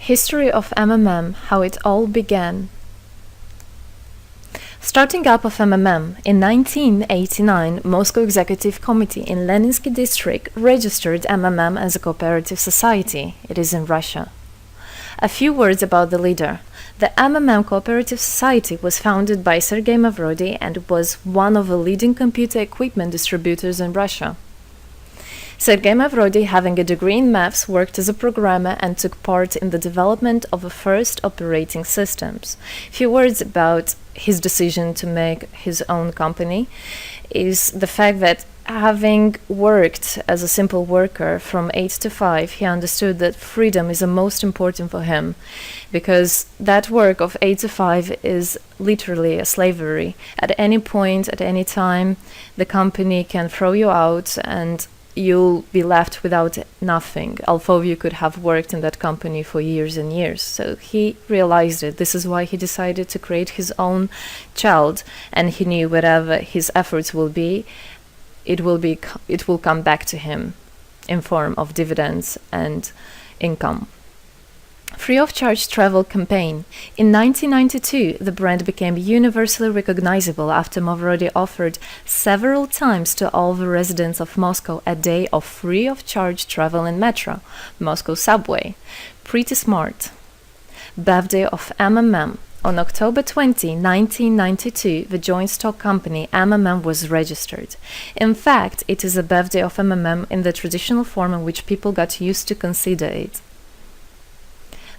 History of MMM, how it all began. Starting up of MMM, in 1989, Moscow Executive Committee in Leninsky District registered MMM as a cooperative society. It is in Russia. A few words about the leader. The MMM Cooperative Society was founded by Sergei Mavrodi and was one of the leading computer equipment distributors in Russia. Sergei Mavrodi, having a degree in maths, worked as a programmer and took part in the development of the first operating systems. A few words about his decision to make his own company is the fact that having worked as a simple worker from 8 to 5, he understood that freedom is the most important for him, because that work of 8 to 5 is literally a slavery. At any point, at any time, the company can throw you out and you'll be left without nothing, although you could have worked in that company for years and years. So he realized it. This is why he decided to create his own child, and he knew whatever his efforts will be, it will come back to him in form of dividends and income. Free of charge travel campaign. In 1992, the brand became universally recognizable after Mavrodi offered several times to all the residents of Moscow a day of free of charge travel in metro, Moscow subway. Pretty smart. Birthday of MMM. On October 20, 1992, the joint stock company MMM was registered. In fact, it is a birthday of MMM in the traditional form in which people got used to consider it.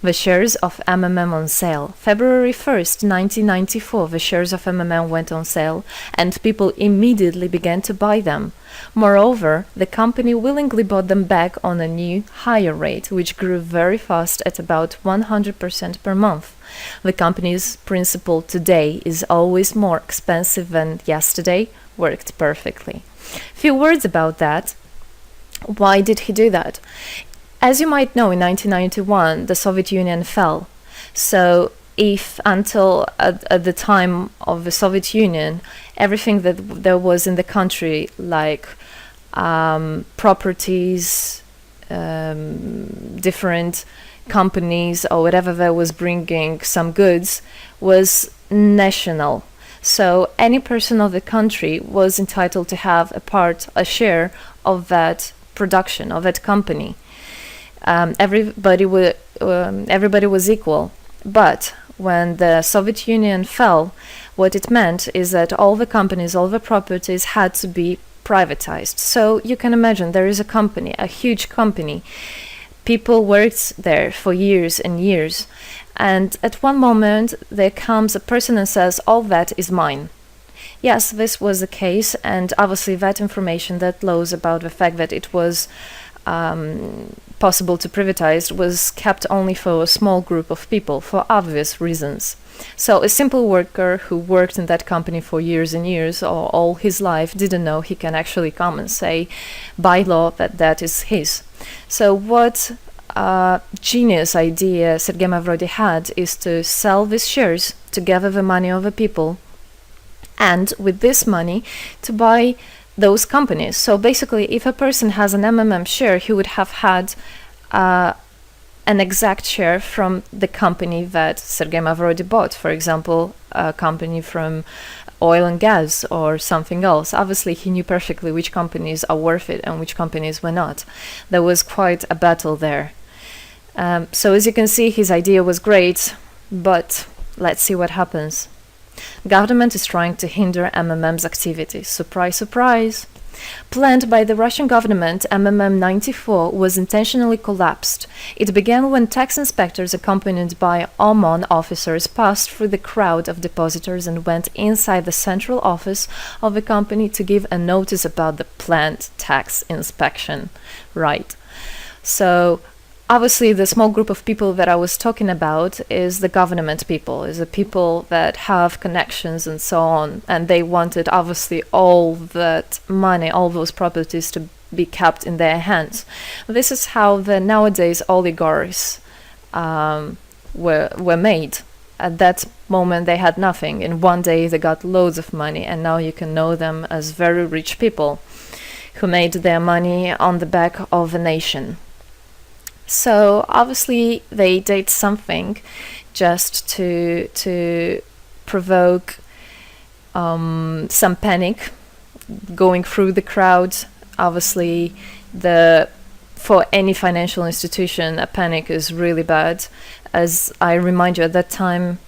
The shares of MMM on sale. February 1st, 1994, the shares of MMM went on sale, and people immediately began to buy them. Moreover, the company willingly bought them back on a new, higher rate, which grew very fast at about 100% per month. The company's principle today is always more expensive than yesterday worked perfectly. Few words about that. Why did he do that? As you might know, in 1991, the Soviet Union fell. So if until at the time of the Soviet Union, everything that there was in the country, like properties, different companies, or whatever that was bringing some goods, was national. So any person of the country was entitled to have a share of that production, of that company. Everybody was equal. But when the Soviet Union fell, what it meant is that all the companies, all the properties had to be privatized. So you can imagine there is a company, a huge company. People worked there for years and years. And at one moment, there comes a person and says, all that is mine. Yes, this was the case. And obviously that information, that laws about the fact that it was possible to privatize was kept only for a small group of people for obvious reasons. So a simple worker who worked in that company for years and years or all his life didn't know he can actually come and say by law that that is his. So what genius idea Sergei Mavrodi had is to sell these shares to gather the money of the people, and with this money to buy those companies. So basically, if a person has an MMM share, he would have had an exact share from the company that Sergei Mavrodi bought. For example, a company from oil and gas or something else. Obviously, he knew perfectly which companies are worth it and which companies were not. There was quite a battle there. So as you can see, his idea was great, but let's see what happens. Government is trying to hinder MMM's activities. Surprise, surprise! Planned by the Russian government, MMM 94 was intentionally collapsed. It began when tax inspectors accompanied by OMON officers passed through the crowd of depositors and went inside the central office of the company to give a notice about the planned tax inspection. Right. So obviously, the small group of people that I was talking about is the government people, is the people that have connections and so on. And they wanted, obviously, all that money, all those properties to be kept in their hands. This is how the nowadays oligarchs were made. At that moment, they had nothing. In one day, they got loads of money. And now you can know them as very rich people who made their money on the back of a nation. So obviously they did something just to provoke some panic going through the crowd. Obviously, for any financial institution, a panic is really bad. As I remind you, at that time,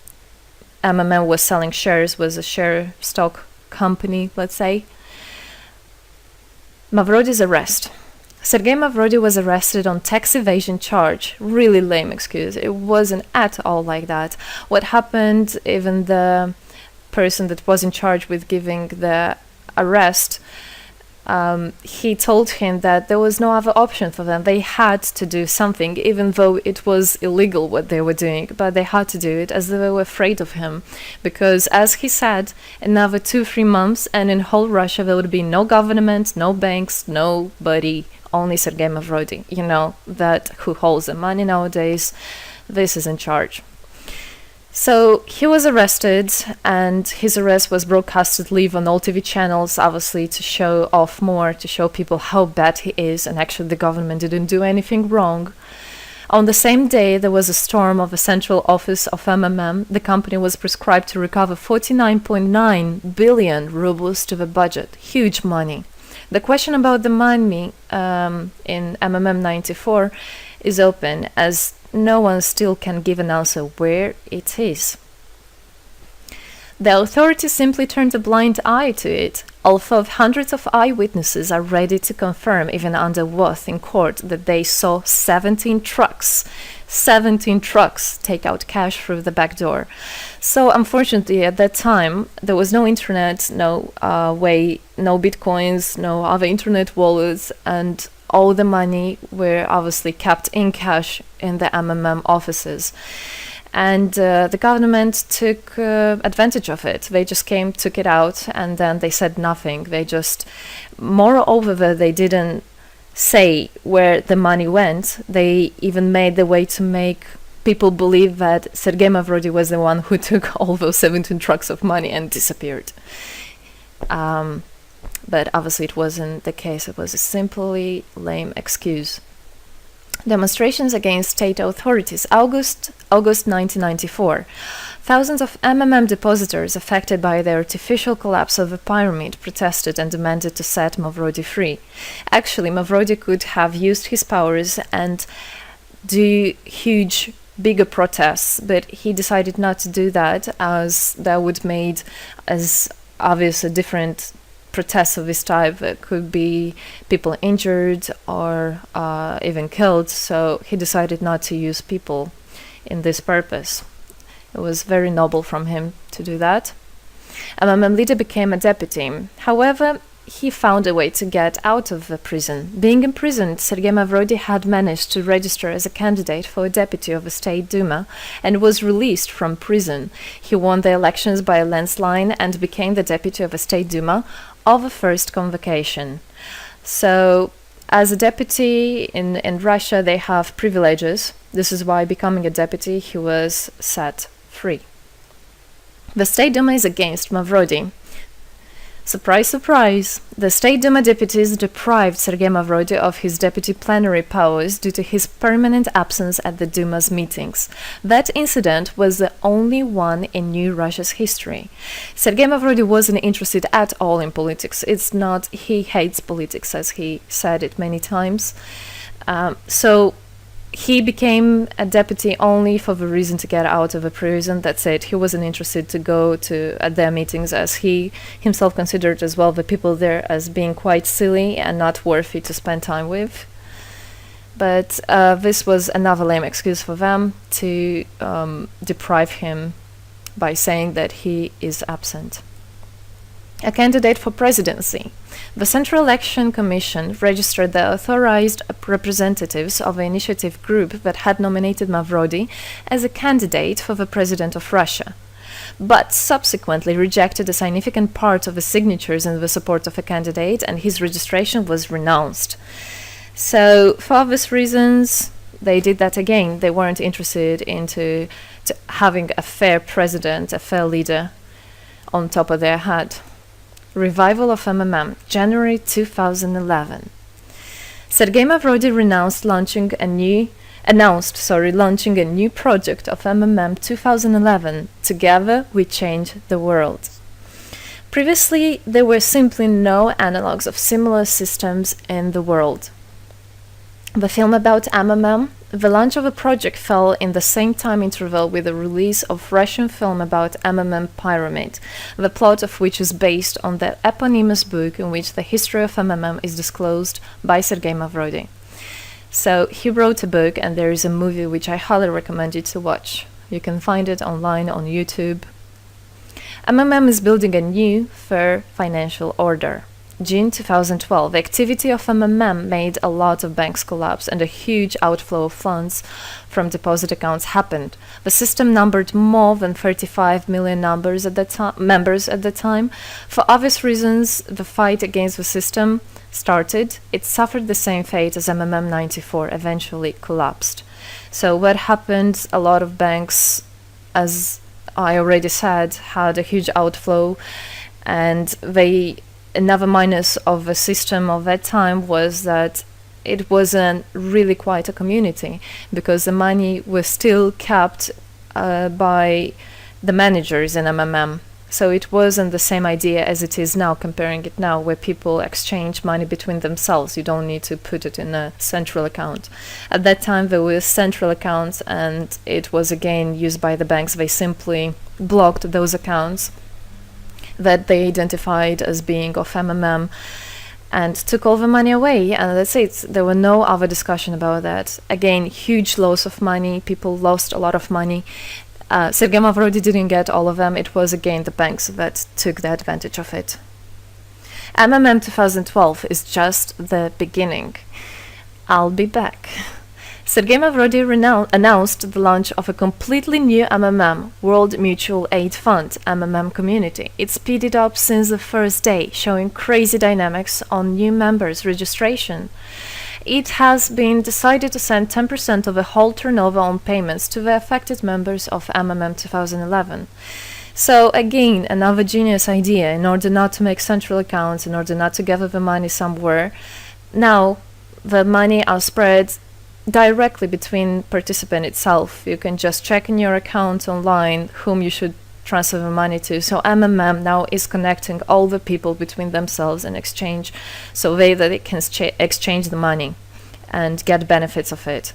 MMM was selling shares, was a share stock company, let's say. Mavrody's arrest. Sergei Mavrody was arrested on tax evasion charge. Really lame excuse. It wasn't at all like that. What happened, even the person that was in charge with giving the arrest, he told him that there was no other option for them. They had to do something, even though it was illegal what they were doing, but they had to do it as they were afraid of him. Because, as he said, another 2-3 months, and in whole Russia there would be no government, no banks, nobody, only Sergei Mavrody, that who holds the money nowadays. This is in charge. So he was arrested, and his arrest was broadcasted live on all TV channels, obviously to show off more, to show people how bad he is, and actually the government didn't do anything wrong. On the same day, there was a storm of the central office of MMM. The company was prescribed to recover 49.9 billion rubles to the budget. Huge money. The question about the money in MMM 94 is open, as no one still can give an answer where it is. The authorities simply turned a blind eye to it, although hundreds of eyewitnesses are ready to confirm, even under oath in court, that they saw 17 trucks take out cash through the back door. So unfortunately, at that time, there was no internet, no bitcoins, no other internet wallets, and all the money were obviously kept in cash in the MMM offices. And the government took advantage of it. They just came, took it out, and then they said nothing. Moreover, they didn't say where the money went. They even made the way to make people believe that Sergei Mavrody was the one who took all those 17 trucks of money and disappeared. But obviously it wasn't the case. It was a simply lame excuse. Demonstrations against state authorities. August 1994. Thousands of MMM depositors affected by the artificial collapse of the pyramid protested and demanded to set Mavrody free. Actually, Mavrody could have used his powers and do bigger protests, but he decided not to do that, as that would made as obvious a different protests of this type. Could be people injured or even killed, so he decided not to use people in this purpose. It was very noble from him to do that. MMM leader became a deputy. However, he found a way to get out of the prison. Being imprisoned, Sergei Mavrody had managed to register as a candidate for a deputy of the State Duma and was released from prison. He won the elections by a landslide and became the deputy of the State Duma of the first convocation. So, as a deputy in Russia, they have privileges. This is why, becoming a deputy, he was set free. The State Duma is against Mavrody. Surprise, surprise! The State Duma deputies deprived Sergei Mavrody of his deputy plenary powers due to his permanent absence at the Duma's meetings. That incident was the only one in New Russia's history. Sergei Mavrody wasn't interested at all in politics. It's not, he hates politics, as he said it many times. So he became a deputy only for the reason to get out of a prison. That's it. He wasn't interested to go at their meetings, as he himself considered as well the people there as being quite silly and not worthy to spend time with. But this was another lame excuse for them to deprive him by saying that he is absent. A candidate for presidency. The Central Election Commission registered the authorized representatives of the initiative group that had nominated Mavrody as a candidate for the president of Russia, but subsequently rejected a significant part of the signatures in the support of a candidate, and his registration was renounced. So, for obvious reasons, they did that again. They weren't interested into having a fair president, a fair leader on top of their head. Revival of MMM, January 2011. Sergei Mavrody renounced launching a new launching a new project of MMM 2011. Together we change the world. Previously, there were simply no analogs of similar systems in the world. The film about MMM, the launch of a project fell in the same time interval with the release of Russian film about MMM Pyramid, the plot of which is based on the eponymous book in which the history of MMM is disclosed by Sergei Mavrodi. So he wrote a book, and there is a movie which I highly recommend you to watch. You can find it online on YouTube. MMM is building a new, fair financial order. June 2012, the activity of MMM made a lot of banks collapse and a huge outflow of funds from deposit accounts happened. The system numbered more than 35 million members at the time. For obvious reasons, the fight against the system started. It suffered the same fate as MMM 94, eventually collapsed. So what happened? A lot of banks, as I already said, had a huge outflow, and another minus of the system of that time was that it wasn't really quite a community, because the money was still kept by the managers in MMM. So it wasn't the same idea as it is now, comparing it now, where people exchange money between themselves. You don't need to put it in a central account. At that time, there were central accounts, and it was again used by the banks. They simply blocked those accounts that they identified as being of MMM and took all the money away, and that's it. There were no other discussion about that. Again, huge loss of money. People lost a lot of money. Sergei Mavrodi didn't get all of them. It was again the banks that took the advantage of it. MMM 2012 is just the beginning. I'll be back. Sergei Mavrodi announced the launch of a completely new MMM, World Mutual Aid Fund, MMM community. It speeded up since the first day, showing crazy dynamics on new members' registration. It has been decided to send 10% of the whole turnover on payments to the affected members of MMM 2011. So again, another genius idea. In order not to make central accounts, in order not to gather the money somewhere, now the money are spread directly between participant itself. You can just check in your account online whom you should transfer the money to. So MMM now is connecting all the people between themselves and exchange, so that they can exchange the money and get benefits of it.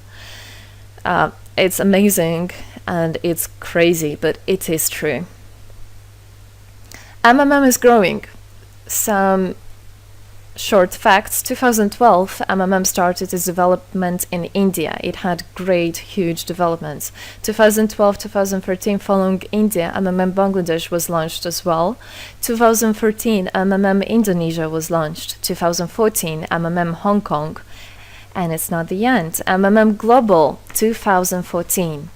It's amazing and it's crazy, but it is true. MMM is growing. Some short facts. 2012, MMM started its development in India. It had great, huge developments. 2012-2013, following India, MMM Bangladesh was launched as well. 2013, MMM Indonesia was launched. 2014, MMM Hong Kong. And it's not the end. MMM Global, 2014.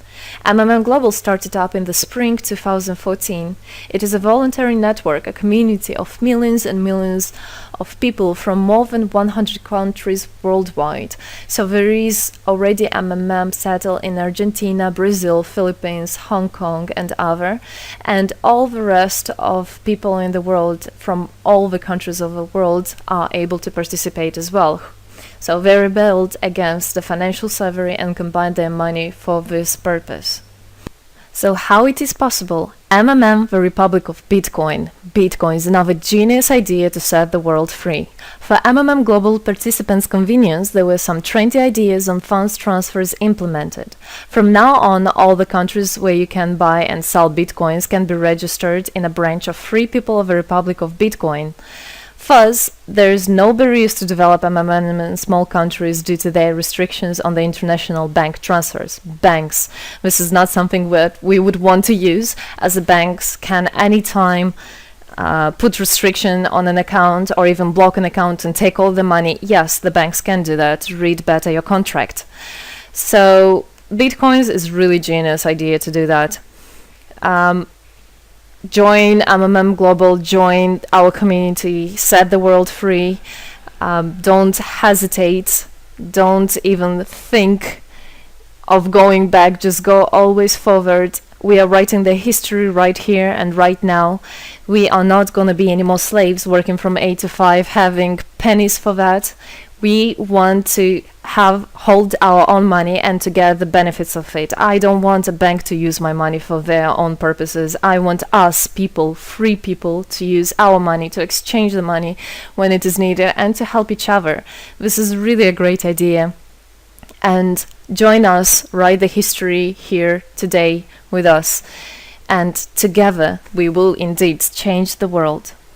MMM Global started up in the spring 2014. It is a voluntary network, a community of millions and millions of people from more than 100 countries worldwide. So there is already MMM settled in Argentina, Brazil, Philippines, Hong Kong, and other. And all the rest of people in the world from all the countries of the world are able to participate as well. So they rebelled against the financial slavery and combined their money for this purpose. So how it is possible? MMM, the Republic of Bitcoin. Bitcoin is another genius idea to set the world free. For MMM Global participants' convenience, there were some 20 ideas on funds transfers implemented. From now on, all the countries where you can buy and sell Bitcoins can be registered in a branch of Free People of the Republic of Bitcoin. Thus, there is no barriers to develop MMM in small countries due to their restrictions on the international bank transfers. Banks. This is not something that we would want to use, as the banks can anytime put restriction on an account or even block an account and take all the money. Yes, the banks can do that. Read better your contract. So, Bitcoins is really genius idea to do that. Join MMM Global, join our community, set the world free. Don't hesitate, don't even think of going back, just go always forward. We are writing the history right here and right now. We are not going to be any more slaves working from 8 to 5, having pennies for that. We want to hold our own money and to get the benefits of it. I don't want a bank to use my money for their own purposes. I want us people, free people, to use our money, to exchange the money when it is needed, and to help each other. This is really a great idea. And join us, write the history here today with us, and together we will indeed change the world.